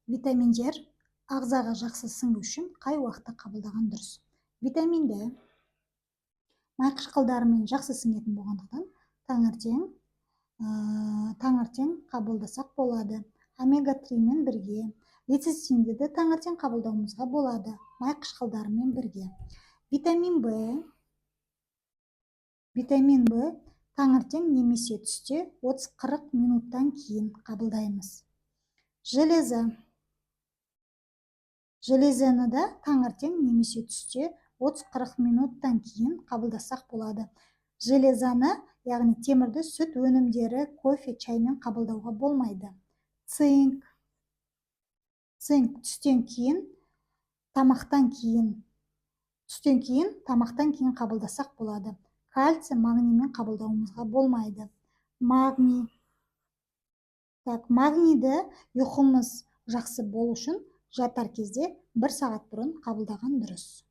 Витаминдер ағзаға жақсы сіңу үшін қай уақытта қабылдаған дұрыс? Витаминді май қышқылдарымен жақсы сіңетін болғандықтан таңертең қабылдасақ болады. Омега-3 мен бірге. Лецитинді де таңертең қабылдауымызға болады, май қышқылдарымен бірге. Витамин Б таңертең немесе түсте 30-40 минуттан кейін қабылдаймыз. Железаны да таңертең немесе түсте 30-40 минуттан кейін қабылдасақ болады. Железаны, яғни темірді сүт өнімдері, кофе, чаймен қабылдауға болмайды. Цинк түстен кейін тамақтан кейін қабылдасақ болады. Кальций, магниймен қабылдауымызға болмайды. Магнийді ұйқымыз жақсы болу үшін жатар кезде 1 сағат бұрын қабылдаған дұрыс.